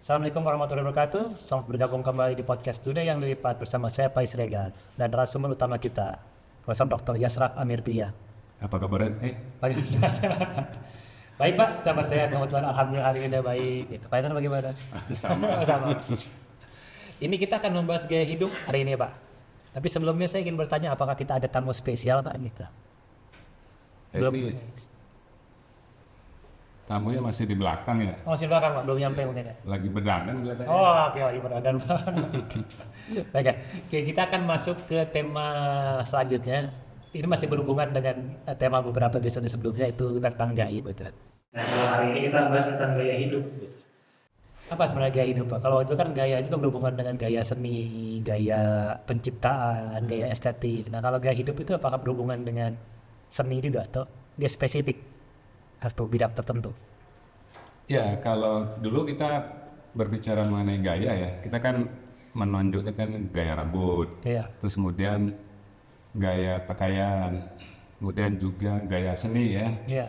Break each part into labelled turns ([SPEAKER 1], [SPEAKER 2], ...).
[SPEAKER 1] Assalamualaikum warahmatullahi wabarakatuh. Selamat bergabung kembali di podcast Today yang dilipat bersama saya Pais Regan dan narasumber utama kita, Profesor Dr. Yasraf Amir Pria.
[SPEAKER 2] Apa kabar?
[SPEAKER 1] Baik, baik Pak, kabar saya kebetulan alhamdulillah hari ini udah baik. Gitu. Pak Yasraf bagaimana?
[SPEAKER 2] Sama.
[SPEAKER 1] Sama. Ini kita akan membahas gaya hidup hari ini Pak. Tapi sebelumnya saya ingin bertanya apakah kita ada tamu spesial Pak gitu? Belum.
[SPEAKER 2] Tamunya masih di belakang ya?
[SPEAKER 1] Oh, masih belakang Pak, belum nyampe mungkin ya?
[SPEAKER 2] Lagi berdandan kelihatannya.
[SPEAKER 1] Oh, oke, lagi berdandan. Baik, oke, kita akan masuk ke tema selanjutnya. Ini masih berhubungan dengan tema beberapa episode sebelumnya, itu tentang gaya betul. Nah, kalau hari ini kita bahas tentang gaya hidup. Apa sebenarnya gaya hidup Pak? Kalau itu kan gaya itu kan berhubungan dengan gaya seni, gaya penciptaan, gaya estetik. Nah, kalau gaya hidup itu apakah berhubungan dengan seni juga atau dia spesifik atau bidang tertentu?
[SPEAKER 2] Ya, kalau dulu kita berbicara mengenai gaya ya, kita kan menonjolkan kan gaya rambut,
[SPEAKER 1] Iya.
[SPEAKER 2] terus kemudian gaya pakaian, kemudian juga gaya seni ya.
[SPEAKER 1] Iya.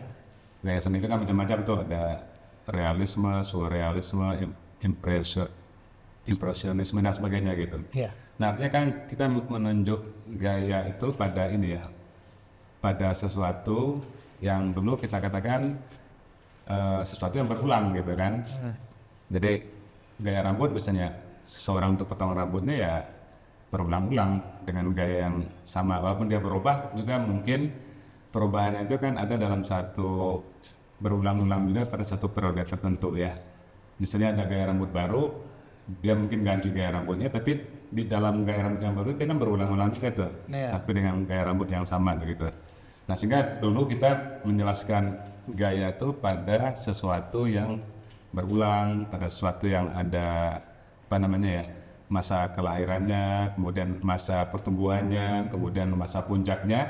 [SPEAKER 2] Gaya seni itu kan macam-macam tuh, ada realisme, surrealisme, impresionisme dan sebagainya gitu.
[SPEAKER 1] Iya.
[SPEAKER 2] Nah, artinya kan kita menunjuk gaya itu pada ini ya, pada sesuatu yang dulu kita katakan sesuatu yang berulang gitu kan. Jadi gaya rambut misalnya seseorang untuk potong rambutnya ya berulang-ulang dengan gaya yang sama, walaupun dia berubah juga mungkin perubahannya itu kan ada dalam satu berulang-ulang juga pada satu periode tertentu ya. Misalnya ada gaya rambut baru, dia mungkin ganti gaya rambutnya, tapi di dalam gaya rambut yang baru dia kan berulang-ulang juga tuh, tapi dengan gaya rambut yang sama gitu. Nah, sehingga dulu kita menjelaskan gaya itu pada sesuatu yang berulang, pada sesuatu yang ada masa kelahirannya, kemudian masa pertumbuhannya, kemudian masa puncaknya,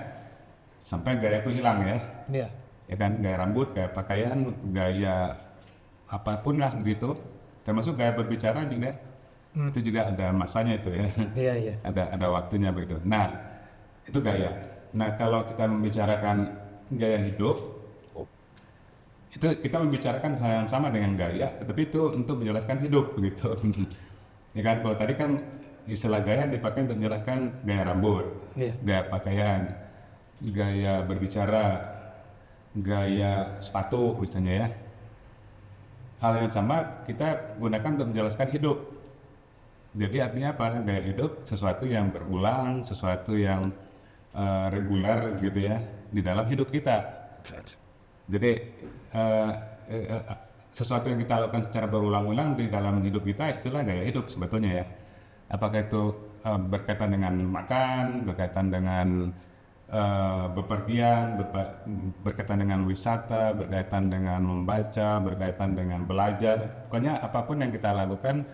[SPEAKER 2] sampai gaya itu hilang ya.
[SPEAKER 1] Iya.
[SPEAKER 2] Ya kan, gaya rambut, gaya pakaian, gaya apapun lah begitu, termasuk gaya berbicara juga. Itu juga ada masanya itu ya.
[SPEAKER 1] Iya, iya.
[SPEAKER 2] Ada waktunya begitu. Nah, itu gaya. Nah, kalau kita membicarakan gaya hidup, itu kita membicarakan hal yang sama dengan gaya, tetapi itu untuk menjelaskan hidup begitu. Ya kan, kalau tadi kan istilah gaya dipakai untuk menjelaskan gaya rambut, gaya pakaian, gaya berbicara, gaya sepatu misalnya ya. Hal yang sama kita gunakan untuk menjelaskan hidup. Jadi artinya apa? Gaya hidup sesuatu yang berulang, sesuatu yang reguler gitu ya di dalam hidup kita. Jadi sesuatu yang kita lakukan secara berulang-ulang di dalam hidup kita itulah gaya hidup sebetulnya ya. Apakah itu berkaitan dengan makan, berkaitan dengan bepergian, berkaitan dengan wisata, berkaitan dengan membaca, berkaitan dengan belajar. Pokoknya apapun yang kita lakukan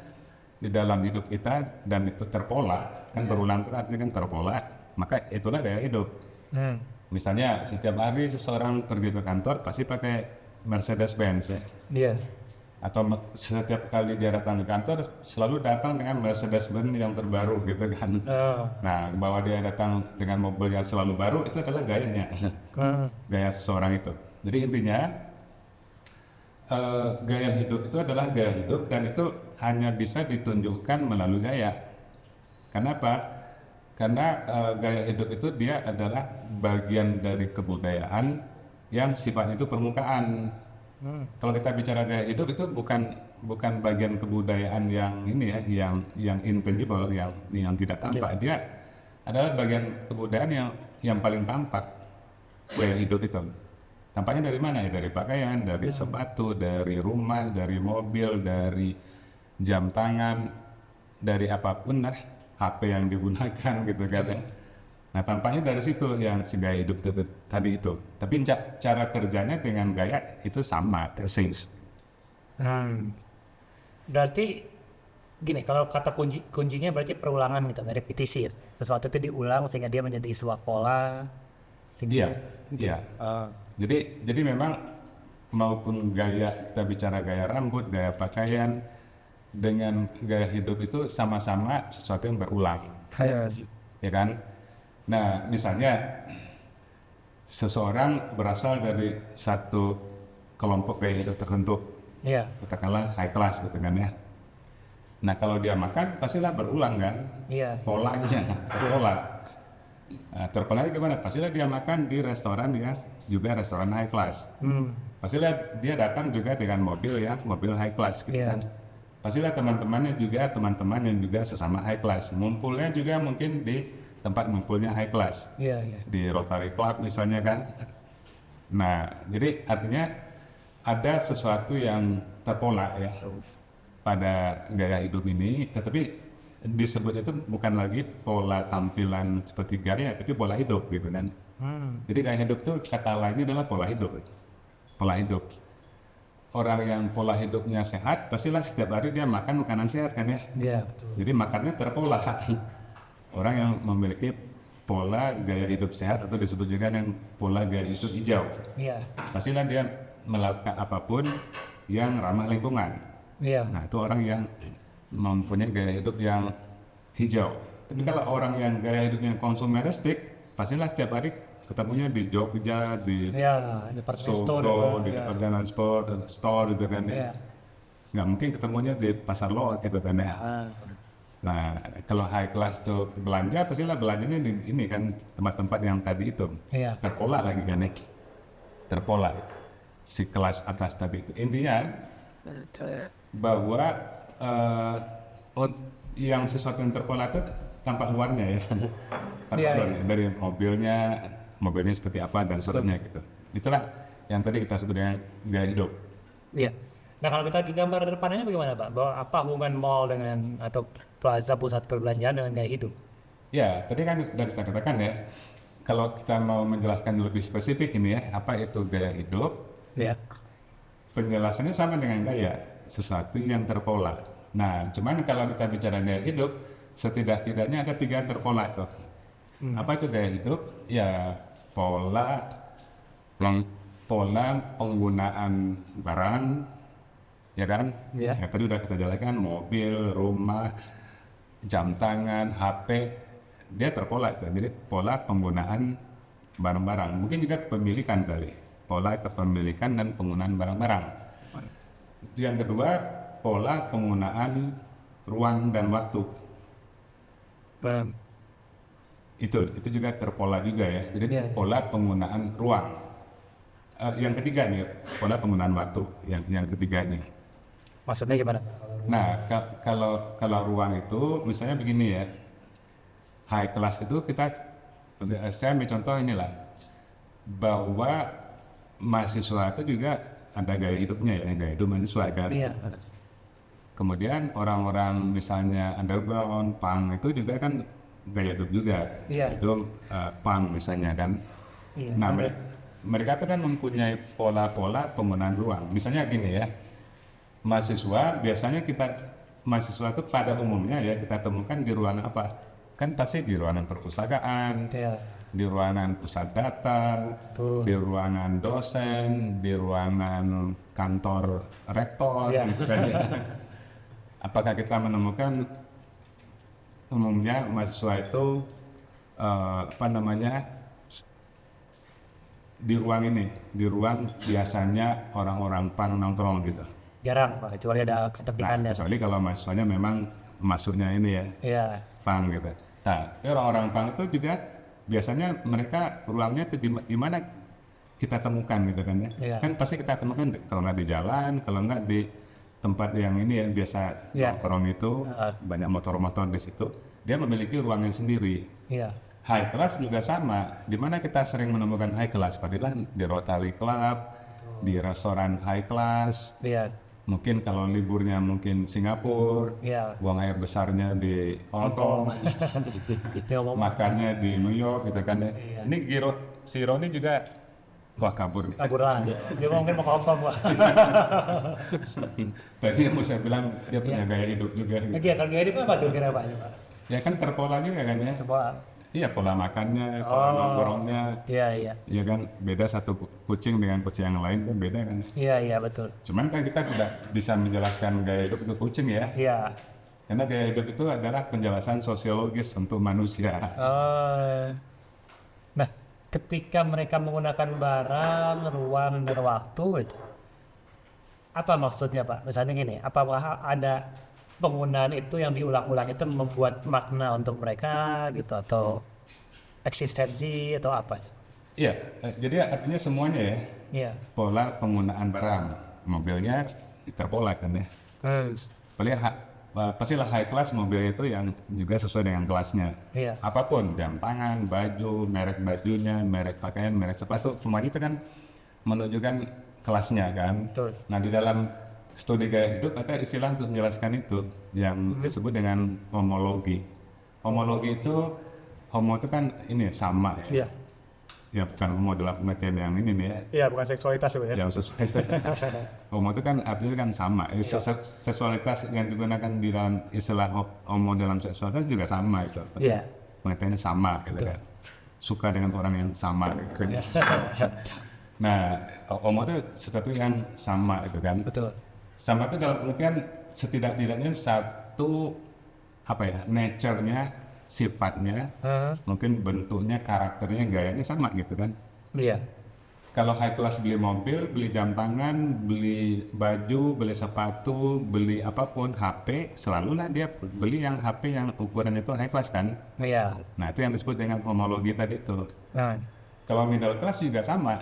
[SPEAKER 2] di dalam hidup kita dan itu terpola, kan berulang itu artinya kan terpola, maka itulah gaya hidup. Misalnya setiap hari seseorang pergi ke kantor pasti pakai Mercedes-Benz ya.
[SPEAKER 1] Iya.
[SPEAKER 2] Atau setiap kali dia datang ke kantor selalu datang dengan Mercedes-Benz yang terbaru gitu kan. Nah, bahwa dia datang dengan mobil yang selalu baru itu adalah gayanya. Gaya seseorang itu. Jadi intinya gaya hidup itu adalah gaya hidup dan itu hanya bisa ditunjukkan melalui gaya. Kenapa? Karena gaya hidup itu dia adalah bagian dari kebudayaan yang sifatnya itu permukaan. Kalau kita bicara gaya hidup itu bukan bagian kebudayaan yang ini ya, yang intangible, yang tidak tampak. Dia adalah bagian kebudayaan yang paling tampak. Gaya hidup itu tampaknya dari mana ya? Dari pakaian, dari sepatu, dari rumah, dari mobil, dari jam tangan, dari apapun lah, HP yang digunakan gitu kan. Nah, tampaknya dari situ yang si gaya hidup tadi itu. Tapi cara kerjanya dengan gaya itu sama, persis.
[SPEAKER 1] Berarti gini, kalau kata kuncinya berarti perulangan gitu, repetisi. Sesuatu itu diulang sehingga dia menjadi sebuah pola.
[SPEAKER 2] Iya. Jadi memang maupun gaya, kita bicara gaya rambut, gaya pakaian, dengan gaya hidup itu sama-sama sesuatu yang berulang. Ya kan? Nah, misalnya seseorang berasal dari satu kelompok gaya hidup tertentu, katakanlah high class gitu kan ya. Nah kalau dia makan pastilah berulang kan
[SPEAKER 1] Iya.
[SPEAKER 2] polanya, pola. Nah, terpolanya gimana? Pastilah dia makan di restoran ya, juga restoran high class. Pastilah dia datang juga dengan mobil ya, mobil high class gitu
[SPEAKER 1] Iya.
[SPEAKER 2] kan. Pastilah teman-temannya juga teman-teman yang juga sesama high class. Ngumpulnya juga mungkin di tempat ngumpulnya high class,
[SPEAKER 1] Iya, iya.
[SPEAKER 2] di Rotary Club misalnya kan. Nah, jadi artinya ada sesuatu yang terpola ya pada gaya hidup ini, tetapi disebut itu bukan lagi pola tampilan seperti gaya, tapi pola hidup gitu kan. Jadi gaya hidup itu kata lainnya adalah pola hidup. Pola hidup. Orang yang pola hidupnya sehat, pastilah setiap hari dia makan makanan sehat kan ya.
[SPEAKER 1] Iya, betul.
[SPEAKER 2] Jadi makannya terpola. Orang yang memiliki pola gaya hidup sehat atau disebut juga dengan pola gaya hidup hijau,
[SPEAKER 1] Iya.
[SPEAKER 2] pastilah dia melakukan apapun yang ramah lingkungan.
[SPEAKER 1] Iya.
[SPEAKER 2] Nah itu orang yang mempunyai gaya hidup yang hijau. Tapi kalau orang yang gaya hidupnya konsumeristik, pastilah setiap hari ketemunya di Jogja, di
[SPEAKER 1] Iya, department store.
[SPEAKER 2] Soto, di
[SPEAKER 1] Iya.
[SPEAKER 2] department store gitu kan
[SPEAKER 1] Iya.
[SPEAKER 2] ya. Nggak mungkin ketemunya di pasar loak gitu kan ya.
[SPEAKER 1] Ah,
[SPEAKER 2] Nah, kalau high class tuh belanja, pastilah belanjanya di ini kan tempat-tempat yang tadi itu.
[SPEAKER 1] Iya.
[SPEAKER 2] Terpola lagi kan ya. Terpola. Si kelas atas tadi itu. Intinya bahwa yang sesuatu yang terpola itu tampak luarnya ya. Tampak
[SPEAKER 1] Iya,
[SPEAKER 2] luarnya. Dari mobilnya seperti apa dan seterusnya gitu. Itulah yang tadi kita sebut dengan gaya hidup.
[SPEAKER 1] Iya. Nah kalau kita di gambar depannya bagaimana Pak? Bahwa apa hubungan mall dengan atau plaza pusat perbelanjaan dengan gaya hidup?
[SPEAKER 2] Ya, tadi kan sudah kita katakan ya, kalau kita mau menjelaskan lebih spesifik ini ya, apa itu gaya hidup,
[SPEAKER 1] Iya.
[SPEAKER 2] penjelasannya sama dengan gaya, sesuatu yang terpola. Nah, cuman kalau kita bicara gaya hidup, setidak-tidaknya ada 3 terpola itu. Apa itu gaya hidup? Ya, pola penggunaan barang, ya kan?
[SPEAKER 1] Iya.
[SPEAKER 2] Ya, tadi udah kita jelaskan, mobil, rumah, jam tangan, HP, dia terpola itu. Jadi pola penggunaan barang-barang, mungkin juga kepemilikan kali, pola kepemilikan dan penggunaan barang-barang. Yang kedua, pola penggunaan ruang dan waktu. Itu juga terpola juga ya. Jadi
[SPEAKER 1] Iya.
[SPEAKER 2] pola penggunaan ruang. Yang ketiga nih, pola penggunaan waktu. Yang ketiga nih.
[SPEAKER 1] Maksudnya gimana?
[SPEAKER 2] Nah, kalau ruang itu misalnya begini ya, high class itu saya ambil contoh inilah, bahwa mahasiswa itu juga ada gaya hidupnya ya, gaya hidup mahasiswa kan.
[SPEAKER 1] Iya.
[SPEAKER 2] Kemudian orang-orang misalnya underground, punk itu juga kan gaya hidup juga.
[SPEAKER 1] Iya.
[SPEAKER 2] Itu punk misalnya kan.
[SPEAKER 1] Iya.
[SPEAKER 2] Nah, mereka itu kan mempunyai pola-pola penggunaan ruang. Misalnya gini ya, mahasiswa itu pada umumnya ya kita temukan di ruangan apa? Kan pasti di ruangan perpustakaan,
[SPEAKER 1] Iya.
[SPEAKER 2] di ruangan pusat data,
[SPEAKER 1] Betul.
[SPEAKER 2] di ruangan dosen, di ruangan kantor rektor,
[SPEAKER 1] Iya.
[SPEAKER 2] gitu kan ya. Apakah kita menemukan umumnya mahasiswa itu di ruang ini, di ruang biasanya orang-orang punk nongkrong gitu.
[SPEAKER 1] Jarang Pak, kecuali ada
[SPEAKER 2] Nah,
[SPEAKER 1] ketertiban ya.
[SPEAKER 2] kecuali kalau mahasiswanya memang masuknya ini ya,
[SPEAKER 1] Iya.
[SPEAKER 2] punk gitu. Nah, tapi orang-orang punk itu juga biasanya mereka ruangnya itu di mana kita temukan gitu kan ya.
[SPEAKER 1] Iya.
[SPEAKER 2] Kan pasti kita temukan kalau nggak di jalan, kalau nggak di tempat yang ini yang biasa
[SPEAKER 1] Iya.
[SPEAKER 2] nongkrong itu, banyak motor-motor di situ. Dia memiliki ruangan sendiri.
[SPEAKER 1] Iya.
[SPEAKER 2] High class juga sama, di mana kita sering menemukan high class, padahal di Rotary Club, di restoran high class,
[SPEAKER 1] Iya.
[SPEAKER 2] mungkin kalau liburnya mungkin Singapura,
[SPEAKER 1] Iya.
[SPEAKER 2] buang air besarnya di Hong Kong,
[SPEAKER 1] Itu ngomong
[SPEAKER 2] makannya di New York gitu kan ya.
[SPEAKER 1] Iya.
[SPEAKER 2] Ini si Roni juga wah kabur.
[SPEAKER 1] kaburan. Dia mungkin mau ke Hongkong Pak.
[SPEAKER 2] Tadi yang mau saya bilang dia punya gaya hidup juga.
[SPEAKER 1] Lagi ya, kalau gaya hidup apa tuh kira Pak? Ini, Pak?
[SPEAKER 2] Ya kan terpola juga kan ya.
[SPEAKER 1] Coba.
[SPEAKER 2] Iya pola makannya, pola nongkrongnya,
[SPEAKER 1] Iya, iya.
[SPEAKER 2] ya kan beda satu kucing dengan kucing yang lain kan beda kan.
[SPEAKER 1] Iya, iya betul.
[SPEAKER 2] Cuman kan kita tidak bisa menjelaskan gaya hidup untuk kucing ya,
[SPEAKER 1] Iya.
[SPEAKER 2] karena gaya hidup itu adalah penjelasan sosiologis untuk manusia.
[SPEAKER 1] Nah, ketika mereka menggunakan barang, ruang, dan waktu, gitu, apa maksudnya Pak? Misalnya gini, apakah ada penggunaan itu yang diulang-ulang itu membuat makna untuk mereka gitu, atau eksistensi atau apa?
[SPEAKER 2] Iya, jadi artinya semuanya ya,
[SPEAKER 1] Iya.
[SPEAKER 2] pola penggunaan barang. Mobilnya terpola kan ya. Paling pastilah high class mobil itu yang juga sesuai dengan kelasnya.
[SPEAKER 1] Iya.
[SPEAKER 2] Apapun, jam tangan, baju, merek bajunya, merek pakaian, merek sepatu, semua itu kan menunjukkan kelasnya kan.
[SPEAKER 1] Betul.
[SPEAKER 2] Nah di dalam studi gaya hidup ada istilah untuk menjelaskan itu yang disebut dengan homologi. Homologi itu, homo itu kan ini sama ya.
[SPEAKER 1] Iya.
[SPEAKER 2] Ya bukan homo dalam pengertian yang ini nih ya.
[SPEAKER 1] Iya, bukan seksualitas sebenarnya.
[SPEAKER 2] Yang sesuai. Homo itu kan artinya kan sama. Seksualitas yang digunakan di dalam istilah homo dalam seksualitas juga sama itu.
[SPEAKER 1] Iya.
[SPEAKER 2] Pengertiannya sama gitu kan. Suka dengan orang yang sama gitu. Nah, homo itu sesuatu yang sama gitu kan.
[SPEAKER 1] Betul.
[SPEAKER 2] Sama itu dalam pengertian setidak-tidaknya satu apa ya, nature-nya, sifatnya, mungkin bentuknya, karakternya, gayanya sama gitu kan.
[SPEAKER 1] Iya.
[SPEAKER 2] Kalau high class beli mobil, beli jam tangan, beli baju, beli sepatu, beli apapun, HP, selalulah dia beli yang HP yang ukuran itu high class kan.
[SPEAKER 1] Iya.
[SPEAKER 2] Nah itu yang disebut dengan homologi tadi itu.
[SPEAKER 1] Nah,
[SPEAKER 2] Kalau middle class juga sama,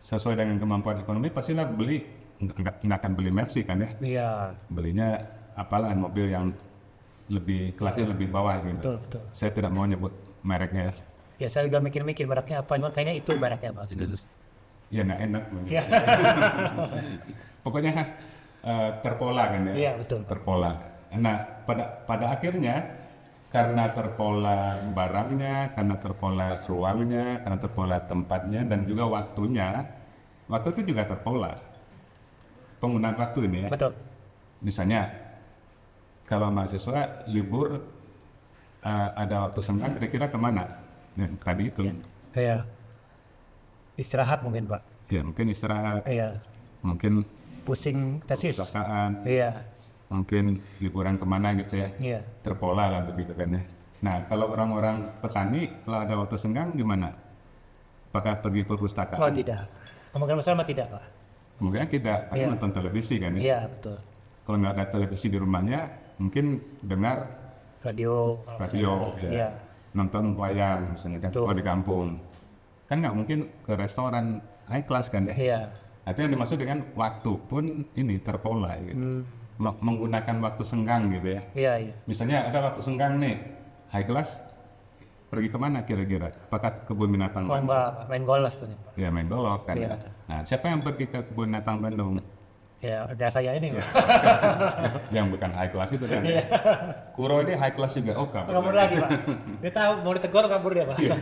[SPEAKER 2] sesuai dengan kemampuan ekonomi pastilah beli, nggak akan beli Mercy kan ya.
[SPEAKER 1] iya.
[SPEAKER 2] Belinya apalah mobil yang lebih kelasnya lebih bawah gitu.
[SPEAKER 1] Betul, betul.
[SPEAKER 2] Saya tidak mau nyebut mereknya.
[SPEAKER 1] Ya saya juga mikir-mikir mereknya apa, cuma kayaknya itu mereknya Pak.
[SPEAKER 2] Ya nggak enak.
[SPEAKER 1] Iya.
[SPEAKER 2] Pokoknya terpola kan ya.
[SPEAKER 1] Iya, betul.
[SPEAKER 2] Terpola. Nah pada akhirnya karena terpola barangnya, karena terpola ruangnya, karena terpola tempatnya dan juga waktunya, waktu itu juga terpola. Penggunaan waktu ini ya.
[SPEAKER 1] Betul.
[SPEAKER 2] Misalnya kalau mahasiswa libur ada waktu senggang kira-kira kemana? Ya, tadi itu.
[SPEAKER 1] Iya. Istirahat mungkin Pak.
[SPEAKER 2] Ya mungkin istirahat,
[SPEAKER 1] Iya.
[SPEAKER 2] mungkin
[SPEAKER 1] Pusing tesis.
[SPEAKER 2] kecelakaan,
[SPEAKER 1] Iya.
[SPEAKER 2] mungkin liburan kemana gitu ya.
[SPEAKER 1] Iya.
[SPEAKER 2] Terpola lah begitu kan ya. Nah kalau orang-orang petani kalau ada waktu senggang gimana? Apakah pergi
[SPEAKER 1] Oh
[SPEAKER 2] perpustakaan?
[SPEAKER 1] tidak. Kemungkinan besar mah tidak Pak.
[SPEAKER 2] Mungkin tidak,
[SPEAKER 1] Iya.
[SPEAKER 2] karena nonton televisi kan ya.
[SPEAKER 1] Iya, betul.
[SPEAKER 2] Kalau nggak ada televisi di rumahnya, mungkin dengar
[SPEAKER 1] Radio.
[SPEAKER 2] radio, ya.
[SPEAKER 1] Iya.
[SPEAKER 2] Nonton wayang misalnya kan,
[SPEAKER 1] Betul.
[SPEAKER 2] kalau di kampung. Kan nggak mungkin ke restoran high class kan ya.
[SPEAKER 1] Iya.
[SPEAKER 2] Itu yang dimaksud dengan waktu pun ini terpola gitu. Menggunakan waktu senggang gitu ya.
[SPEAKER 1] Iya, iya.
[SPEAKER 2] Misalnya ada waktu senggang nih, high class, pergi kemana kira-kira? Apakah kebun binatang
[SPEAKER 1] Oh,
[SPEAKER 2] Bandung?
[SPEAKER 1] Mbak main golf tuh. Pak.
[SPEAKER 2] Ya main golf kan.
[SPEAKER 1] Iya.
[SPEAKER 2] Ya. Nah siapa yang pergi ke kebun binatang Bandung?
[SPEAKER 1] Ya, udah saya ini Pak.
[SPEAKER 2] Yang bukan high class itu kan.
[SPEAKER 1] Iya.
[SPEAKER 2] Kuro ini high class juga. Oh
[SPEAKER 1] Kabur lagi Pak. Dia tahu mau ditegur kabur dia Pak.
[SPEAKER 2] Iya.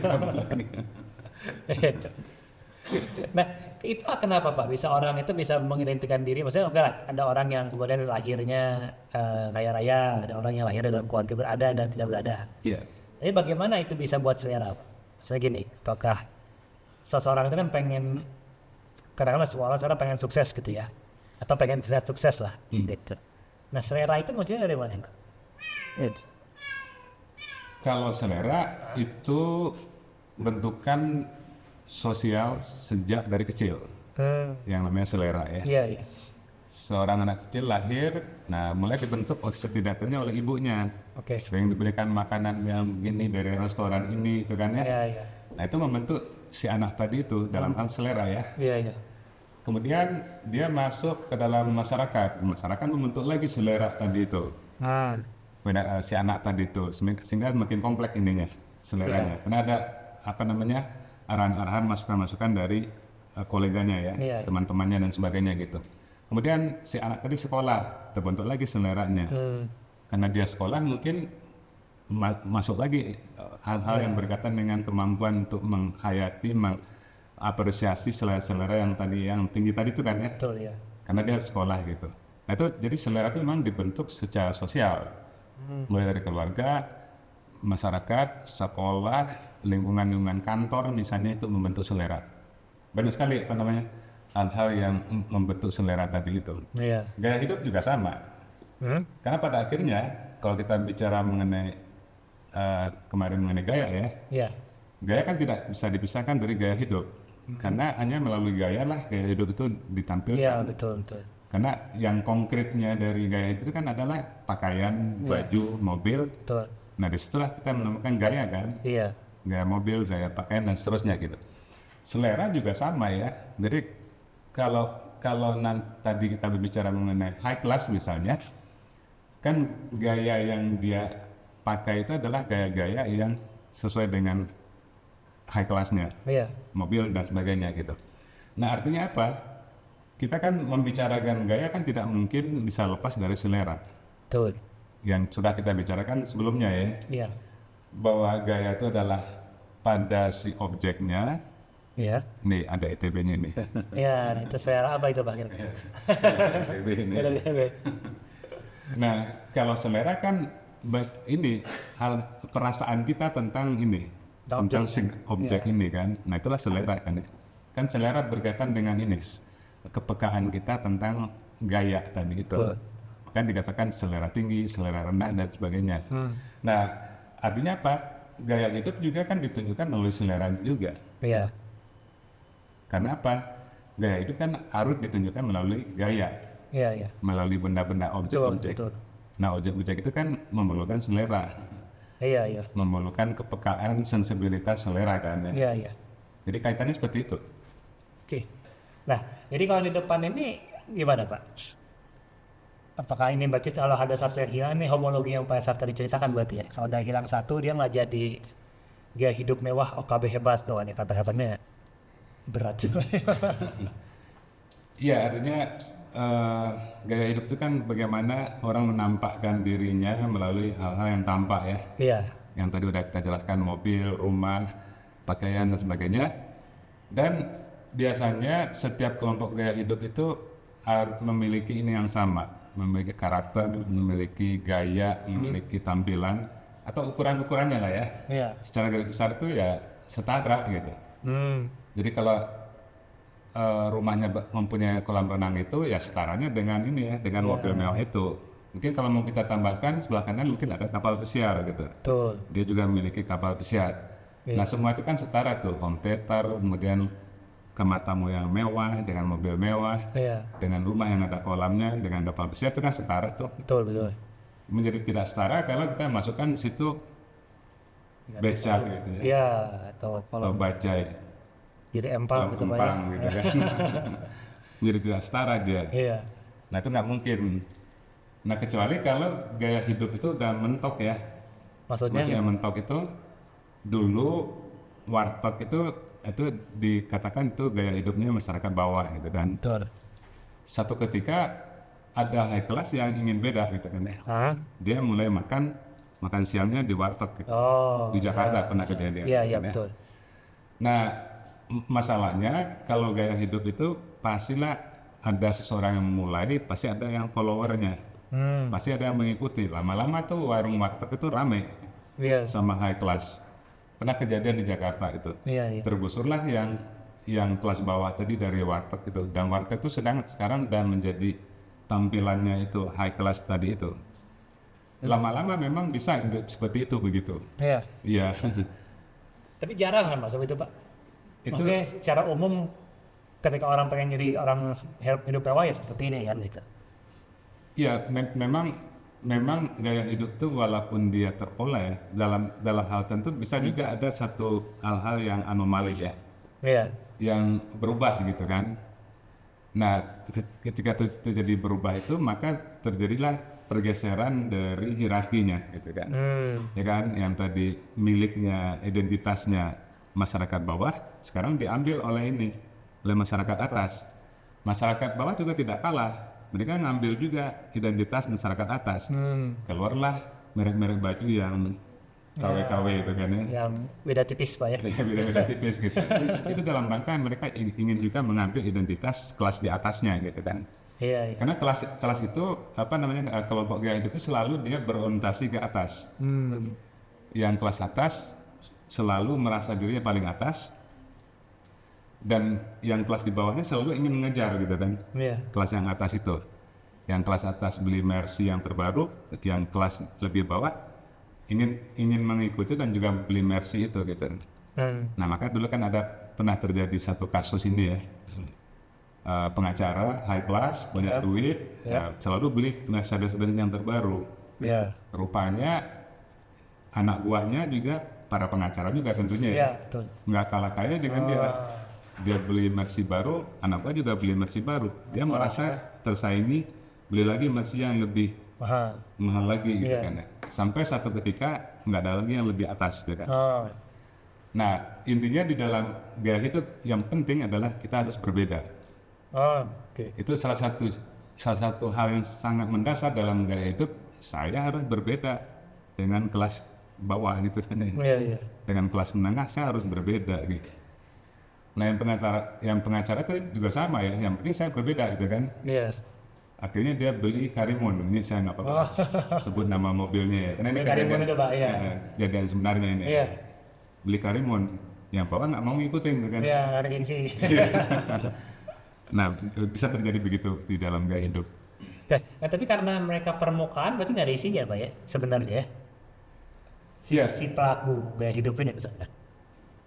[SPEAKER 1] Nah, itu kenapa Pak? Bisa orang itu bisa mengidentikan diri, maksudnya enggak lah, ada orang yang kemudian lahirnya kaya raya, ada orang yang lahir dalam keluarga berada dan tidak berada.
[SPEAKER 2] Iya.
[SPEAKER 1] Jadi bagaimana itu bisa buat selera Pak? Misalnya gini, apakah seseorang itu kan pengen, kadang-kadang semua orang sekarang pengen sukses gitu ya, atau pengen terlihat sukses lah, gitu. Nah, selera itu munculnya dari mana? Gitu.
[SPEAKER 2] Kalau selera itu bentukan sosial sejak dari kecil, yang namanya selera ya.
[SPEAKER 1] Iya, iya.
[SPEAKER 2] Seorang anak kecil lahir, nah mulai dibentuk setidaknya oleh ibunya.
[SPEAKER 1] Oke.
[SPEAKER 2] Sering diberikan makanan yang begini dari restoran ini, itu kan ya.
[SPEAKER 1] Iya, iya.
[SPEAKER 2] Nah itu membentuk si anak tadi itu dalam hal selera ya.
[SPEAKER 1] Iya, iya.
[SPEAKER 2] Kemudian dia masuk ke dalam masyarakat, masyarakat membentuk lagi selera tadi itu. Si anak tadi itu, sehingga makin kompleks ininya seleranya. Karena ada apa namanya arahan-arahan masukan-masukan dari koleganya ya,
[SPEAKER 1] Iya.
[SPEAKER 2] teman-temannya dan sebagainya gitu. Kemudian si anak tadi sekolah, terbentuk lagi seleranya. Karena dia sekolah mungkin masuk lagi hal-hal yang berkaitan dengan kemampuan untuk menghayati, mengapresiasi selera-selera yang tadi yang tinggi tadi itu kan ya.
[SPEAKER 1] Betul ya.
[SPEAKER 2] Karena dia sekolah gitu. Nah itu jadi selera itu memang dibentuk secara sosial, mulai dari keluarga, masyarakat, sekolah, lingkungan kantor misalnya itu membentuk selera. Banyak sekali apa namanya hal-hal yang membentuk selera tadi itu.
[SPEAKER 1] Iya.
[SPEAKER 2] Gaya hidup juga sama. Karena pada akhirnya kalau kita bicara mengenai kemarin mengenai gaya ya,
[SPEAKER 1] Iya.
[SPEAKER 2] gaya kan tidak bisa dipisahkan dari gaya hidup. Karena hanya melalui gaya lah gaya hidup itu ditampilkan.
[SPEAKER 1] Iya, betul, betul.
[SPEAKER 2] Karena yang konkretnya dari gaya hidup itu kan adalah pakaian, baju, mobil.
[SPEAKER 1] Betul.
[SPEAKER 2] Nah disitulah kita menemukan gaya kan,
[SPEAKER 1] Iya.
[SPEAKER 2] gaya mobil, gaya pakaian dan seterusnya gitu. Selera juga sama ya. Jadi kalau tadi kita berbicara mengenai high class misalnya, kan gaya yang dia pakai itu adalah gaya-gaya yang sesuai dengan high class-nya,
[SPEAKER 1] Iya.
[SPEAKER 2] mobil dan sebagainya gitu. Nah artinya apa? Kita kan membicarakan gaya kan tidak mungkin bisa lepas dari selera.
[SPEAKER 1] Betul.
[SPEAKER 2] Yang sudah kita bicarakan sebelumnya ya,
[SPEAKER 1] Iya.
[SPEAKER 2] bahwa gaya itu adalah pada si objeknya.
[SPEAKER 1] Iya.
[SPEAKER 2] Nih ada ETB-nya nih.
[SPEAKER 1] Iya, itu selera apa itu Pak? Kira-kira?
[SPEAKER 2] ETB ini.
[SPEAKER 1] ETB.
[SPEAKER 2] Nah kalau selera kan ini hal perasaan kita tentang ini, tentang si objek ini kan. Nah itulah selera kan. Kan selera berkaitan dengan ini, kepekaan kita tentang gaya tadi itu. Kan dikatakan selera tinggi, selera rendah dan sebagainya. Nah artinya apa? Gaya hidup juga kan ditunjukkan oleh selera juga.
[SPEAKER 1] Iya.
[SPEAKER 2] Karena apa? Gaya hidup kan harus ditunjukkan melalui gaya,
[SPEAKER 1] Iya.
[SPEAKER 2] melalui benda-benda objek-objek.
[SPEAKER 1] Betul.
[SPEAKER 2] Nah objek-objek itu kan memerlukan selera,
[SPEAKER 1] Iya.
[SPEAKER 2] memerlukan kepekaan sensibilitas selera kan ya.
[SPEAKER 1] Iya.
[SPEAKER 2] Jadi kaitannya seperti itu.
[SPEAKER 1] Oke. Nah, jadi kalau di depan ini gimana Pak? Apakah ini berarti kalau ada satu yang hilang, ini homologi yang Pak Saf tadi ceritakan berarti ya? Kalau ada hilang satu, dia nggak jadi gaya hidup mewah, OKB hebat doang ya kata-katanya berat.
[SPEAKER 2] Iya artinya gaya hidup itu kan bagaimana orang menampakkan dirinya melalui hal-hal yang tampak ya.
[SPEAKER 1] Iya.
[SPEAKER 2] Yang tadi udah kita jelaskan, mobil, rumah, pakaian dan sebagainya. Dan biasanya setiap kelompok gaya hidup itu memiliki ini yang sama, memiliki karakter, memiliki gaya, memiliki tampilan atau ukuran-ukurannya lah ya.
[SPEAKER 1] Iya.
[SPEAKER 2] Secara garis besar itu ya setara gitu. Jadi kalau rumahnya mempunyai kolam renang itu ya setaranya dengan ini ya, dengan mobil mewah itu. Mungkin kalau mau kita tambahkan sebelah kanan mungkin ada kapal pesiar gitu.
[SPEAKER 1] Betul.
[SPEAKER 2] Dia juga memiliki kapal pesiar. Nah semua itu kan setara tuh, home theater, kemudian kamar tamu yang mewah, dengan mobil mewah,
[SPEAKER 1] Iya.
[SPEAKER 2] dengan rumah yang ada kolamnya, dengan kapal pesiar itu kan setara tuh.
[SPEAKER 1] Betul.
[SPEAKER 2] Menjadi tidak setara kalau kita masukkan di situ beca gitu ya,
[SPEAKER 1] Iya, atau
[SPEAKER 2] atau
[SPEAKER 1] kalau
[SPEAKER 2] bajai,
[SPEAKER 1] jadi empang
[SPEAKER 2] kolam
[SPEAKER 1] gitu Pak ya.
[SPEAKER 2] kempang gitu kan. Menjadi tidak setara dia.
[SPEAKER 1] Iya.
[SPEAKER 2] Nah itu nggak mungkin. Nah kecuali kalau gaya hidup itu udah mentok ya.
[SPEAKER 1] Maksudnya
[SPEAKER 2] Maksudnya mentok itu dulu warteg itu dikatakan itu gaya hidupnya masyarakat bawah gitu kan.
[SPEAKER 1] betul.
[SPEAKER 2] Satu ketika ada high class yang ingin beda gitu kan ya.
[SPEAKER 1] Hah?
[SPEAKER 2] Dia mulai makan siangnya di warteg gitu.
[SPEAKER 1] Oh.
[SPEAKER 2] Di Jakarta pernah kejadian.
[SPEAKER 1] Iya,
[SPEAKER 2] gitu kan ya.
[SPEAKER 1] betul.
[SPEAKER 2] Nah masalahnya kalau gaya hidup itu pastilah ada seseorang yang memulai, pasti ada yang followernya, pasti ada yang mengikuti. Lama-lama tuh warung warteg itu rame
[SPEAKER 1] Iya.
[SPEAKER 2] sama high class. Pernah kejadian di Jakarta itu.
[SPEAKER 1] Iya.
[SPEAKER 2] Tergusurlah yang kelas bawah tadi dari warteg itu, dan warteg itu sekarang udah menjadi tampilannya itu high class tadi itu. Lama-lama memang bisa seperti itu begitu.
[SPEAKER 1] Iya.
[SPEAKER 2] Iya.
[SPEAKER 1] Tapi jarang kan Pak seperti itu Pak.
[SPEAKER 2] Itu
[SPEAKER 1] Maksudnya secara umum ketika orang pengen jadi orang hidup mewah ya seperti ini kan gitu.
[SPEAKER 2] ya memang gaya hidup itu walaupun dia terpola ya, dalam hal tertentu bisa juga ada satu hal-hal yang anomali ya,
[SPEAKER 1] Iya.
[SPEAKER 2] yang berubah gitu kan. Nah ketika terjadi berubah itu maka terjadilah pergeseran dari hierarkinya gitu kan. Ya kan, yang tadi miliknya, identitasnya masyarakat bawah sekarang diambil oleh masyarakat atas. Masyarakat bawah juga tidak kalah, mereka ngambil juga identitas masyarakat atas. Keluarlah merek-merek baju yang KW-KW itu kan ya.
[SPEAKER 1] Yang beda tipis Pak ya.
[SPEAKER 2] Beda-beda tipis gitu. Itu dalam rangka mereka ingin juga mengambil identitas kelas di atasnya gitu kan.
[SPEAKER 1] Iya.
[SPEAKER 2] Karena kelas itu kelompok gaya hidup itu selalu dia berorientasi ke atas. Yang kelas atas selalu merasa dirinya paling atas, dan yang kelas di bawahnya selalu ingin mengejar gitu kan.
[SPEAKER 1] Iya.
[SPEAKER 2] Kelas yang atas itu, yang kelas atas beli Mercy yang terbaru, yang kelas lebih bawah ingin mengikuti dan juga beli Mercy itu gitu. Nah maka dulu kan pernah terjadi satu kasus ini ya. pengacara high class, banyak duit, ya, selalu beli Mercedes-Benz yang terbaru.
[SPEAKER 1] Ya.
[SPEAKER 2] Rupanya anak buahnya juga para pengacara juga tentunya ya.
[SPEAKER 1] Ya, betul.
[SPEAKER 2] Nggak kalah kaya dengan dia. Dia beli Mercy baru, anak buah juga beli Mercy baru. Dia merasa tersaingi, beli lagi Mercy yang lebih mahal lagi gitu kan ya. Sampai satu ketika nggak ada lagi yang lebih atas gitu kan. Nah, intinya di dalam gaya hidup yang penting adalah kita harus berbeda. Itu salah satu hal yang sangat mendasar dalam gaya hidup. Saya harus berbeda dengan kelas bawah gitu kan. Dengan kelas menengah saya harus berbeda gitu. Nah, yang pengacara itu juga sama ya. Yang penting saya berbeda gitu kan.
[SPEAKER 1] Yes.
[SPEAKER 2] Akhirnya dia beli Karimun. Ini saya nggak apa-apa sebut nama mobilnya ya. Karena ini
[SPEAKER 1] Karimun itu Pak, ya.
[SPEAKER 2] Kejadian sebenarnya ini. Beli Karimun. Yang bawah nggak mau ngikutin gitu kan.
[SPEAKER 1] Iya, ada gengsi.
[SPEAKER 2] Nah, bisa terjadi begitu di dalam gaya hidup.
[SPEAKER 1] Nah, tapi karena mereka permukaan berarti nggak ada isinya Pak ya sebenarnya ya? Si pelaku gaya hidup ini misalnya.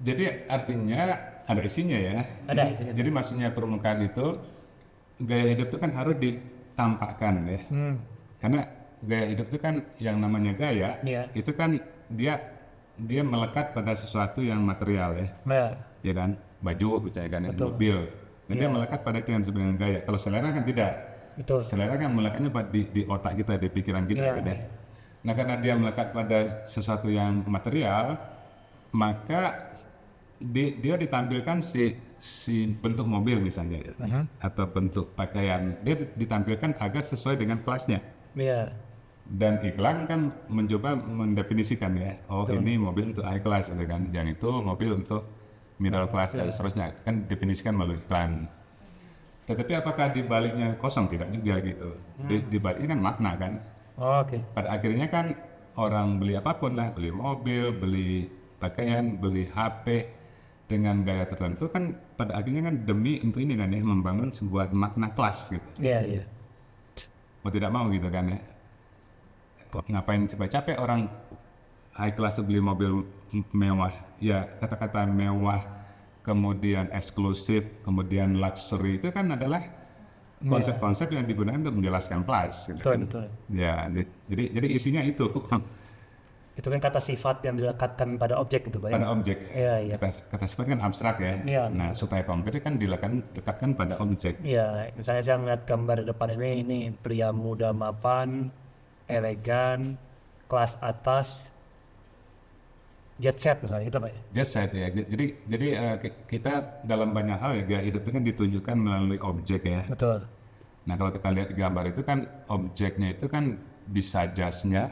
[SPEAKER 2] Jadi artinya ada isinya ya.
[SPEAKER 1] Ada isinya.
[SPEAKER 2] Jadi maksudnya permukaan itu gaya hidup itu kan harus ditampakkan ya. Karena gaya hidup itu kan yang namanya gaya itu kan dia melekat pada sesuatu yang material ya. Ya kan, baju misalnya kan, mobil. Dan dia melekat pada itu yang sebenarnya gaya. Kalau selera kan tidak.
[SPEAKER 1] Betul.
[SPEAKER 2] Selera kan melekatnya di otak kita, di pikiran kita gitu ya. Nah, karena dia melekat pada sesuatu yang material, maka dia ditampilkan si bentuk mobil misalnya atau bentuk pakaian, dia ditampilkan agar sesuai dengan kelasnya. Dan iklan kan mencoba mendefinisikan ya, ini mobil untuk high class gitu kan, yang itu mobil untuk middle class dan seterusnya, kan definisikan melalui iklan. Tetapi apakah di baliknya kosong? Tidak juga gitu. Di baliknya kan makna kan. Pada akhirnya kan orang beli apapun lah, beli mobil, beli pakaian, beli HP dengan gaya tertentu kan pada akhirnya kan demi untuk ini kan ya, membangun sebuah makna kelas gitu. Mau tidak mau gitu kan ya. Ngapain capek-capek orang high class beli mobil mewah, ya kata-kata mewah, kemudian eksklusif, kemudian luxury itu kan adalah konsep-konsep yang digunakan untuk menjelaskan kelas gitu kan. Ya, jadi isinya itu.
[SPEAKER 1] Itu kan kata sifat yang dilekatkan pada objek gitu Pak ya?
[SPEAKER 2] Pada objek. Kata sifat kan abstrak ya. Nah, supaya konkret kan dilekatkan pada objek.
[SPEAKER 1] Iya, misalnya saya melihat gambar depan ini pria muda mapan, elegan, kelas atas, jet set misalnya itu Pak ya?
[SPEAKER 2] Jet set ya. Jadi kita dalam banyak hal ya gaya hidup itu kan ditunjukkan melalui objek ya.
[SPEAKER 1] Betul.
[SPEAKER 2] Nah, kalau kita lihat gambar itu kan objeknya itu kan bisa jasnya,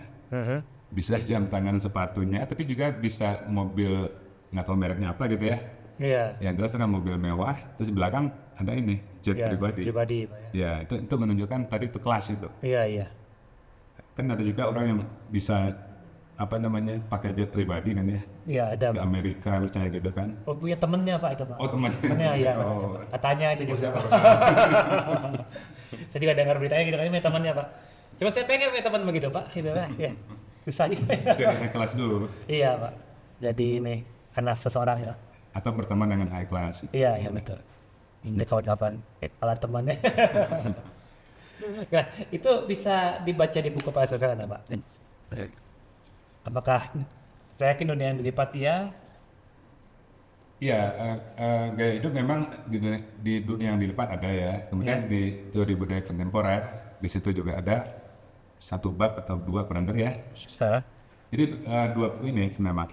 [SPEAKER 2] bisa jam tangan sepatunya, tapi juga bisa mobil nggak tahu mereknya apa gitu ya. Yang jelas kan mobil mewah, terus di belakang ada ini jet pribadi. Pak ya. Ya, itu menunjukkan tadi itu kelas itu. Kan ada juga orang yang bisa pakai jet pribadi kan ya.
[SPEAKER 1] Iya, ada.
[SPEAKER 2] Ke Amerika misalnya gitu kan.
[SPEAKER 1] Punya temennya Pak itu Pak. Temennya ya. Katanya itu juga. Saya juga dengar beritanya gitu kan, punya temannya Pak. Cuma saya pengen punya teman begitu Pak. Gitu Pak. Ya. Susah sih.
[SPEAKER 2] Jadi kelas dulu.
[SPEAKER 1] Iya Pak. Jadi ini karena seseorang ya.
[SPEAKER 2] Atau berteman dengan high class.
[SPEAKER 1] Iya betul. Ini kawan-kawan alat temannya. Nah, itu bisa dibaca di buku Pak Sederhana Pak. Apakah saya yakin dunia yang dilipat ya?
[SPEAKER 2] Iya, gaya hidup memang di dunia yang dilipat ada ya. Kemudian di teori budaya kontemporer di situ juga ada satu bab atau dua kalender ya. Jadi dua buku ini memang.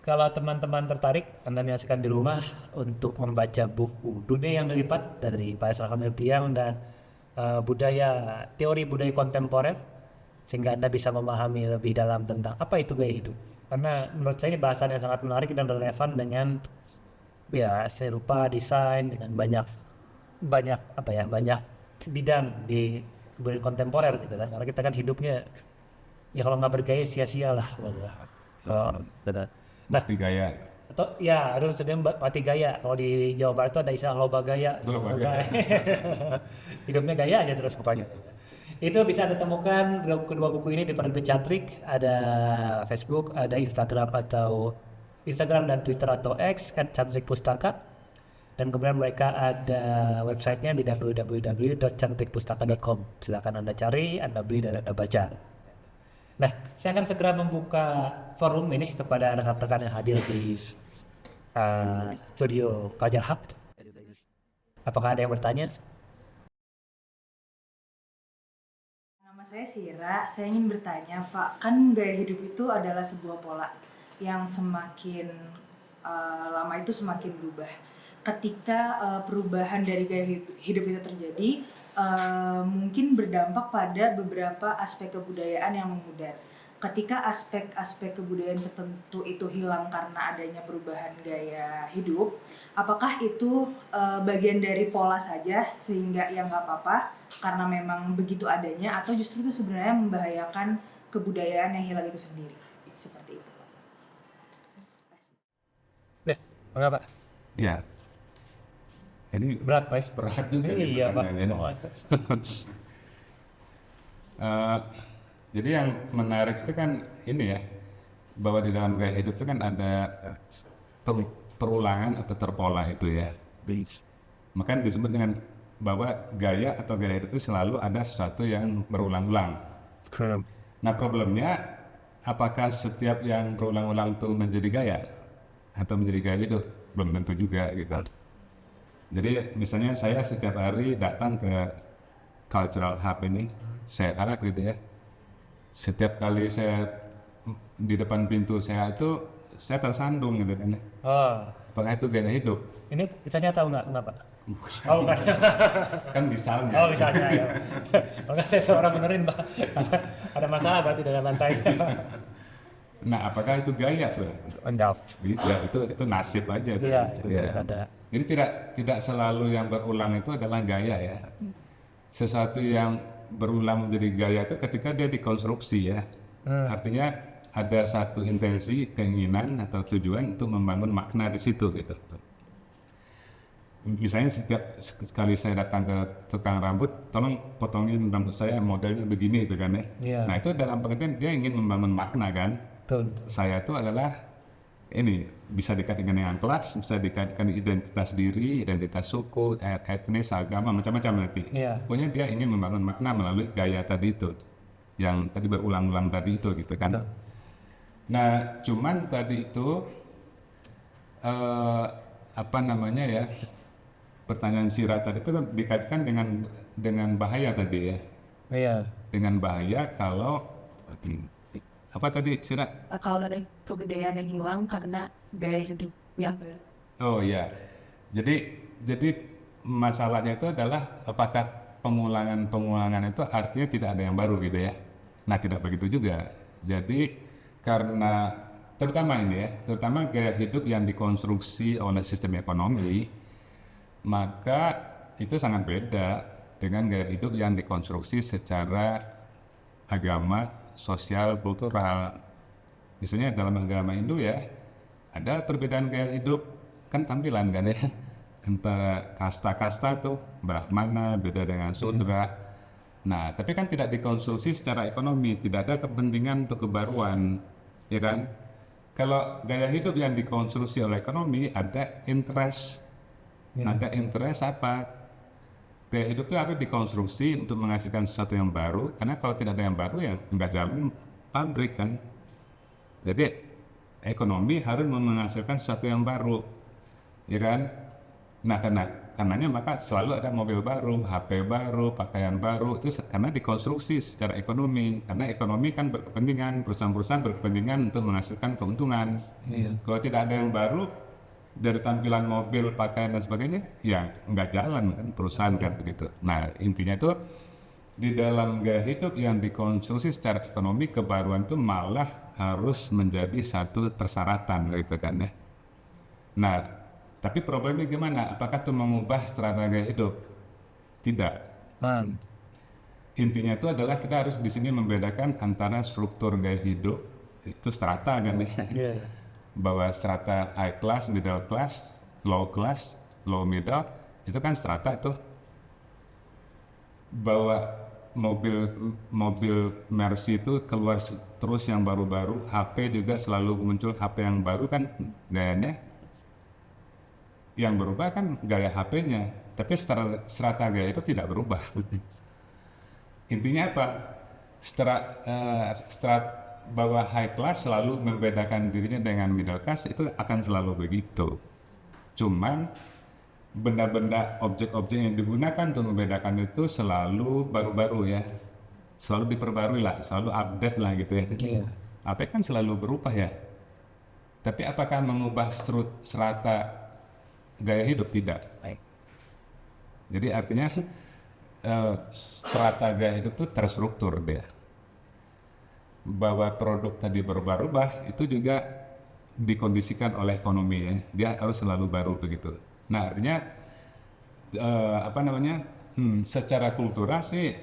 [SPEAKER 1] Kalau teman-teman tertarik, Anda menyaksikan di rumah untuk membaca buku Dunia yang Dilipat dari Pak Esra Kamil Piang dan teori budaya kontemporer, sehingga Anda bisa memahami lebih dalam tentang apa itu gaya hidup. Karena menurut saya ini bahasan yang sangat menarik dan relevan dengan seni rupa, desain, dengan banyak bidang di budaya kontemporer gitu kan. Karena kita kan hidupnya kalau nggak bergaya sia-sia lah.
[SPEAKER 2] Mati gaya.
[SPEAKER 1] Atau harus sedang mati gaya. Kalau di Jawa Barat itu ada istilah loba gaya. Hidupnya gaya aja terus pokoknya. Itu bisa Anda temukan kedua buku ini di Penerbit Cantrik. Ada Facebook, ada Instagram dan Twitter atau X @Cantrik Pustaka. Dan kemudian mereka ada websitenya di www.cantikpustaka.com. Silakan Anda cari, Anda beli, dan Anda baca. Nah, saya akan segera membuka forum ini kepada rekan-rekan yang hadir di studio Kajar Hub. Apakah ada yang bertanya?
[SPEAKER 3] Nama saya Sira, saya ingin bertanya Pak, kan gaya hidup itu adalah sebuah pola yang semakin lama itu semakin berubah. Ketika perubahan dari gaya hidup itu terjadi, mungkin berdampak pada beberapa aspek kebudayaan yang memudar. Ketika aspek-aspek kebudayaan tertentu itu hilang karena adanya perubahan gaya hidup, apakah itu bagian dari pola saja sehingga ya nggak apa-apa karena memang begitu adanya, atau justru itu sebenarnya membahayakan kebudayaan yang hilang itu sendiri? Seperti itu, Pak.
[SPEAKER 1] Enggak, Pak.
[SPEAKER 2] Ya, ini
[SPEAKER 1] Berat, Pak.
[SPEAKER 2] berat juga.
[SPEAKER 1] Iya, Pak.
[SPEAKER 2] Jadi yang menarik itu kan ini ya, bahwa di dalam gaya hidup itu kan ada perulangan atau terpola itu ya. Maka disebut dengan bahwa gaya atau gaya hidup itu selalu ada sesuatu yang berulang-ulang. Nah problemnya, apakah setiap yang berulang-ulang itu menjadi gaya atau menjadi gaya hidup? Belum tentu juga gitu. Jadi misalnya saya setiap hari datang ke Cultural Hub ini, saya arak gitu ya. Setiap kali saya di depan pintu saya itu, saya tersandung gitu kan.
[SPEAKER 1] Oh,
[SPEAKER 2] Apakah itu gaya hidup?
[SPEAKER 1] ini kisahnya tahu nggak kenapa?
[SPEAKER 2] Bukan.
[SPEAKER 1] Oh, bukan.
[SPEAKER 2] Kan misalnya.
[SPEAKER 1] Oh, misalnya ya. Maka saya seorang benerin, Pak. Ada masalah berarti dengan lantai.
[SPEAKER 2] Nah, apakah itu gaya?
[SPEAKER 1] Enggak.
[SPEAKER 2] Ya, itu nasib aja.
[SPEAKER 1] Iya, itu
[SPEAKER 2] Ya.
[SPEAKER 1] ada.
[SPEAKER 2] Jadi tidak selalu yang berulang itu adalah gaya ya. Sesuatu yang berulang menjadi gaya itu ketika dia dikonstruksi ya. Artinya ada satu intensi, keinginan atau tujuan untuk membangun makna di situ gitu. Misalnya setiap sekali saya datang ke tukang rambut, tolong potongin rambut saya modelnya begini itu kan ya.
[SPEAKER 1] Iya.
[SPEAKER 2] Nah itu dalam pengertian dia ingin membangun makna kan.
[SPEAKER 1] Betul.
[SPEAKER 2] Saya itu adalah ini bisa dikaitkan dengan kelas, bisa dikaitkan identitas diri, identitas suku, etnis, agama, macam-macam nanti.
[SPEAKER 1] Iya.
[SPEAKER 2] Pokoknya dia ingin membangun makna melalui gaya tadi itu, yang tadi berulang-ulang tadi itu gitu kan.
[SPEAKER 1] Betul.
[SPEAKER 2] Nah, cuman tadi itu apa namanya ya? Pertanyaan Sira tadi itu kan dikaitkan dengan bahaya tadi ya.
[SPEAKER 1] Iya.
[SPEAKER 2] Dengan bahaya kalau apa tadi Sira?
[SPEAKER 4] Kalau ada kebudayaan yang hilang karena gaya hidup yang
[SPEAKER 2] Oh iya, jadi masalahnya itu adalah apakah pengulangan itu artinya tidak ada yang baru gitu ya? Nah tidak begitu juga. Jadi karena terutama ini ya, terutama gaya hidup yang dikonstruksi oleh sistem ekonomi, maka itu sangat beda dengan gaya hidup yang dikonstruksi secara agama, sosial, kultural. Misalnya dalam agama Hindu ya, ada perbedaan gaya hidup, kan tampilan kan ya, antara kasta-kasta tuh, Brahmana beda dengan Sudra. Nah, tapi kan tidak dikonstruksi secara ekonomi, tidak ada kepentingan untuk kebaruan, ya kan? Kalau gaya hidup yang dikonstruksi oleh ekonomi, ada interest. Ada interest apa? Gaya hidup itu harus dikonstruksi untuk menghasilkan sesuatu yang baru, karena kalau tidak ada yang baru ya nggak jalan pabrik kan. Jadi ekonomi harus menghasilkan sesuatu yang baru, ya kan? Nah karenanya maka selalu ada mobil baru, HP baru, pakaian baru, itu karena dikonstruksi secara ekonomi. Karena ekonomi kan berkepentingan, perusahaan-perusahaan berkepentingan untuk menghasilkan keuntungan. Kalau tidak ada yang baru, dari tampilan mobil, pakaian dan sebagainya, ya nggak jalan kan perusahaan kan begitu. Nah intinya itu di dalam gaya hidup yang dikonstruksi secara ekonomi, kebaruan itu malah harus menjadi satu persyaratan gitu kan ya. Nah tapi problemnya gimana? Apakah itu mengubah strata gaya hidup? Tidak. Intinya itu adalah kita harus di sini membedakan antara struktur gaya hidup itu strata kan ya. Bahwa strata high class, middle class, low middle, itu kan strata itu. Bahwa mobil Mercy itu keluar terus yang baru-baru, HP juga selalu muncul HP yang baru kan gayanya yang berubah kan gaya HP-nya, tapi strata gaya itu tidak berubah. Intinya apa? Strat bahwa high class selalu membedakan dirinya dengan middle class itu akan selalu begitu. Cuman benda-benda, objek-objek yang digunakan untuk membedakan itu selalu baru-baru ya, selalu diperbarui lah, selalu update lah gitu ya. HP kan selalu berubah ya. Tapi apakah mengubah strata gaya hidup? Tidak.
[SPEAKER 1] Baik.
[SPEAKER 2] Jadi artinya strata gaya hidup itu terstruktur dia. Bahwa produk tadi berubah-ubah itu juga dikondisikan oleh ekonomi ya. Dia harus selalu baru begitu. Nah artinya secara kultural sih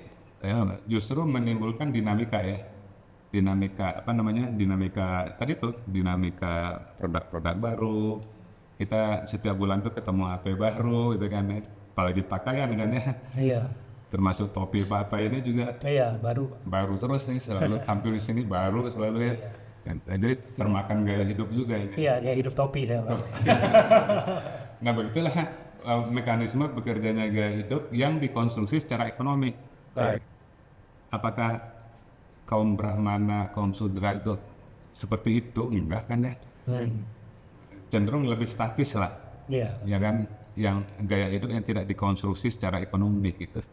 [SPEAKER 2] justru menimbulkan dinamika ya. Dinamika tadi tuh, dinamika produk-produk baru. Kita setiap bulan tuh ketemu HP baru gitu kan ya. Apalagi pakaian kan ya.
[SPEAKER 1] Iya.
[SPEAKER 2] Termasuk topi apa ini juga
[SPEAKER 1] Iya, baru
[SPEAKER 2] terus nih, selalu tampil di sini baru selalu ya. Jadi termakan gaya hidup juga ini.
[SPEAKER 1] Iya, gaya hidup topi saya.
[SPEAKER 2] Nah begitulah mekanisme bekerjanya gaya hidup yang dikonstruksi secara ekonomi.
[SPEAKER 1] Baik.
[SPEAKER 2] Apakah kaum Brahmana, kaum Sudra itu seperti itu? Enggak kan ya? Cenderung lebih statis lah.
[SPEAKER 1] Iya.
[SPEAKER 2] Ya kan, yang gaya hidup yang tidak dikonstruksi secara ekonomi gitu.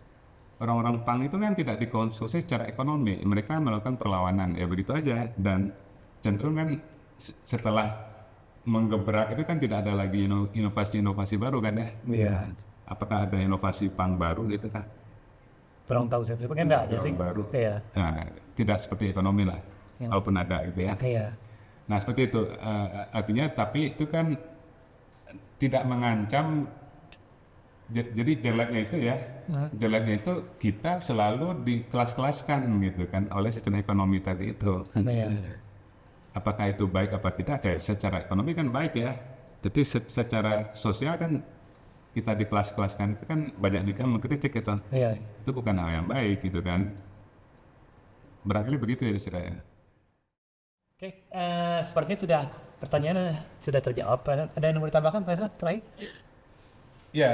[SPEAKER 2] Orang-orang Pang itu kan tidak dikonstruksi secara ekonomi, mereka melakukan perlawanan ya begitu aja, dan cenderung kan setelah menggebrak itu kan tidak ada lagi inovasi-inovasi baru kan ya.
[SPEAKER 1] Iya.
[SPEAKER 2] Apakah ada inovasi Pang baru gitu kan?
[SPEAKER 1] Kurang tahu saya, mungkin enggak aja sih.
[SPEAKER 2] Baru.
[SPEAKER 1] Iya.
[SPEAKER 2] Nah, tidak seperti ekonomi lah, walaupun ada gitu ya.
[SPEAKER 1] Iya.
[SPEAKER 2] Nah seperti itu, artinya tapi itu kan tidak mengancam. Jadi jeleknya itu ya, jeleknya itu kita selalu dikelas-kelaskan gitu kan oleh sistem ekonomi tadi itu.
[SPEAKER 1] Iya.
[SPEAKER 2] Apakah itu baik apa tidak? Secara ekonomi kan baik ya, tapi secara sosial kan kita dikelas-kelaskan itu kan banyak juga mengkritik itu.
[SPEAKER 1] Iya.
[SPEAKER 2] Itu bukan hal yang baik gitu kan. Barangkali begitu ya istilahnya.
[SPEAKER 1] Oke, sepertinya sudah pertanyaannya sudah terjawab. Ada yang mau ditambahkan Pak Esra terakhir?
[SPEAKER 2] Ya,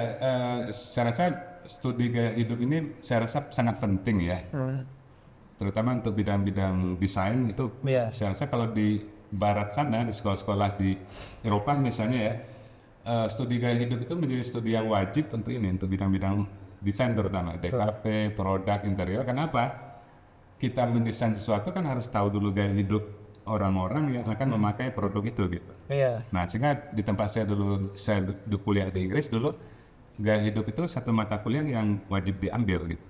[SPEAKER 2] saya rasa studi gaya hidup ini saya rasa sangat penting ya, terutama untuk bidang-bidang desain itu.
[SPEAKER 1] Iya.
[SPEAKER 2] Saya rasa kalau di barat sana, di sekolah-sekolah di Eropa misalnya ya, studi gaya hidup itu menjadi studi yang wajib untuk ini, untuk bidang-bidang desain terutama, DKV, produk, interior. Kenapa? Kita mendesain sesuatu kan harus tahu dulu gaya hidup orang-orang yang akan memakai produk itu gitu.
[SPEAKER 1] Iya.
[SPEAKER 2] Nah sehingga di tempat saya kuliah di Inggris dulu, gaya hidup itu satu mata kuliah yang wajib diambil gitu.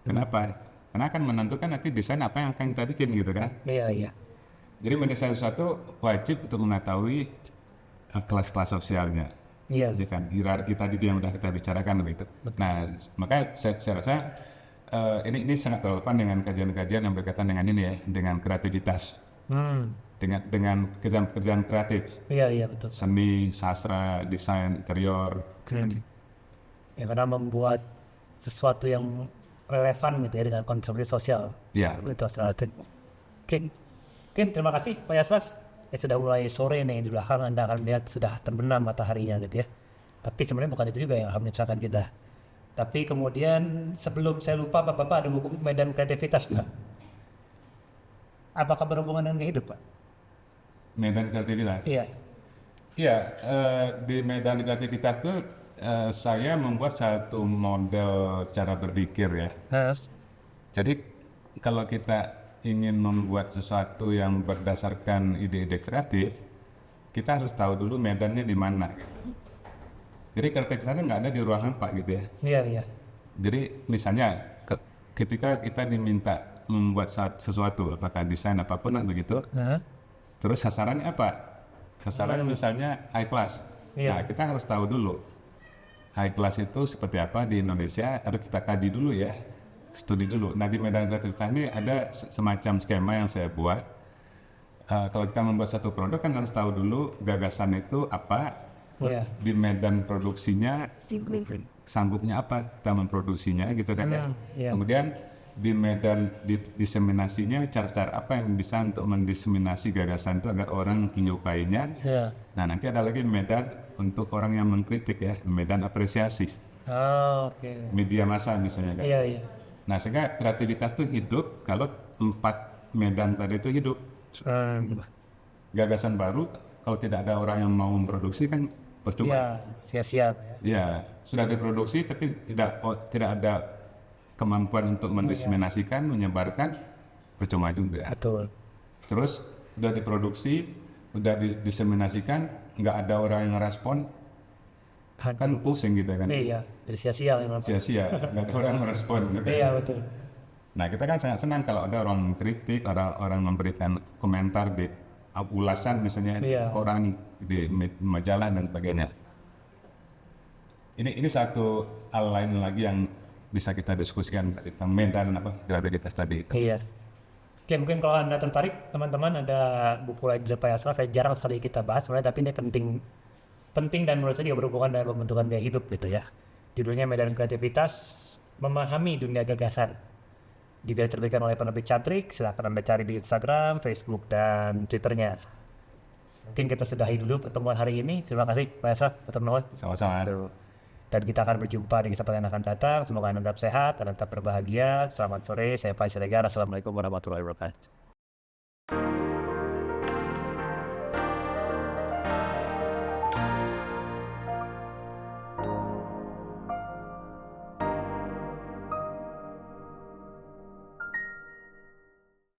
[SPEAKER 2] Kenapa? Karena akan menentukan nanti desain apa yang akan kita bikin gitu kan.
[SPEAKER 1] Iya, iya.
[SPEAKER 2] Jadi mendesain sesuatu wajib untuk mengetahui kelas-kelas sosialnya.
[SPEAKER 1] Iya.
[SPEAKER 2] Ya kan, hierarki tadi yang sudah kita bicarakan begitu. Nah makanya saya rasa ini sangat relevan dengan kajian-kajian yang berkaitan dengan ini ya, dengan kreativitas. Dengan kerjaan kreatif,
[SPEAKER 1] Iya, betul.
[SPEAKER 2] seni, sastra, desain, interior.
[SPEAKER 1] Ya, karena membuat sesuatu yang relevan gitu ya dengan konsumsi sosial.
[SPEAKER 2] Ya.
[SPEAKER 1] Itu salah. Oke, terima kasih Pak Yasraf. Sudah mulai sore nih di belakang Anda akan lihat sudah terbenam mataharinya gitu ya. Tapi sebenarnya bukan itu juga yang akan menyusahkan kita. Tapi kemudian sebelum saya lupa Bapak ada buku Medan Kreativitas nggak? Apakah berhubungan dengan gaya hidup Pak?
[SPEAKER 2] Medan kreativitas.
[SPEAKER 1] Iya.
[SPEAKER 2] Iya, di Medan kreativitas itu saya membuat satu model cara berpikir ya. Jadi kalau kita ingin membuat sesuatu yang berdasarkan ide-ide kreatif, kita harus tahu dulu medannya di mana. Gitu. Jadi kreativitasnya nggak ada di ruang hampa gitu ya.
[SPEAKER 1] Iya.
[SPEAKER 2] Jadi misalnya ketika kita diminta membuat sesuatu, apakah desain apapun begitu, terus sasarannya apa? Sasarannya misalnya high class.
[SPEAKER 1] Iya.
[SPEAKER 2] Nah kita harus tahu dulu high class itu seperti apa di Indonesia, harus kita kaji dulu ya, studi dulu. Nah di Medan Kreativitas ini ada semacam skema yang saya buat. Kalau kita membuat satu produk kan harus tahu dulu gagasan itu apa, di medan produksinya sanggupnya apa kita memproduksinya gitu kan ya. Kemudian di medan diseminasinya cara-cara apa yang bisa untuk mendiseminasi gagasan itu agar orang menyukainya. Nah nanti ada lagi medan untuk orang yang mengkritik ya, medan apresiasi,
[SPEAKER 1] Oh, oke.
[SPEAKER 2] media massa misalnya kan.
[SPEAKER 1] Iya, iya.
[SPEAKER 2] Nah, sehingga kreativitas itu hidup kalau 4 medan tadi itu hidup. Gagasan baru kalau tidak ada orang yang mau memproduksi kan percuma.
[SPEAKER 1] Iya, sia-sia.
[SPEAKER 2] Ya, sudah diproduksi tapi tidak ada kemampuan untuk mendiseminasikan, menyebarkan, percuma juga.
[SPEAKER 1] Betul.
[SPEAKER 2] Terus udah diproduksi, udah diseminasikan, nggak ada orang yang respon, kan pusing gitu kan.
[SPEAKER 1] Iya, jadi sia-sia memang.
[SPEAKER 2] Sia-sia, nggak ada orang yang merespon gitu.
[SPEAKER 1] Iya, betul.
[SPEAKER 2] Nah, kita kan sangat senang kalau ada orang kritik, orang memberikan komentar di ulasan misalnya
[SPEAKER 1] Iya.
[SPEAKER 2] orang di majalah dan sebagainya. Ini satu hal lain lagi yang bisa kita diskusikan tentang medan kreativitas tadi.
[SPEAKER 1] Iya. Oke, mungkin kalau Anda tertarik, teman-teman ada buku lain dari Pak Asraf yang jarang sekali kita bahas sebenarnya, tapi ini penting dan menurut saya juga berhubungan dengan pembentukan gaya hidup gitu ya. Judulnya Medan Kreativitas, Memahami Dunia Gagasan. Juga diterbitkan oleh penerbit Cantrik, silahkan Anda cari di Instagram, Facebook, dan Twitternya. Mungkin kita sudahi dulu pertemuan hari ini. Terima kasih Pak Asraf, Dr. Noel.
[SPEAKER 2] Sama-sama.
[SPEAKER 1] Dan kita akan berjumpa di kesempatan yang akan datang. Semoga Anda tetap sehat dan tetap berbahagia. Selamat sore, saya Pak Siregar. Assalamualaikum warahmatullahi wabarakatuh.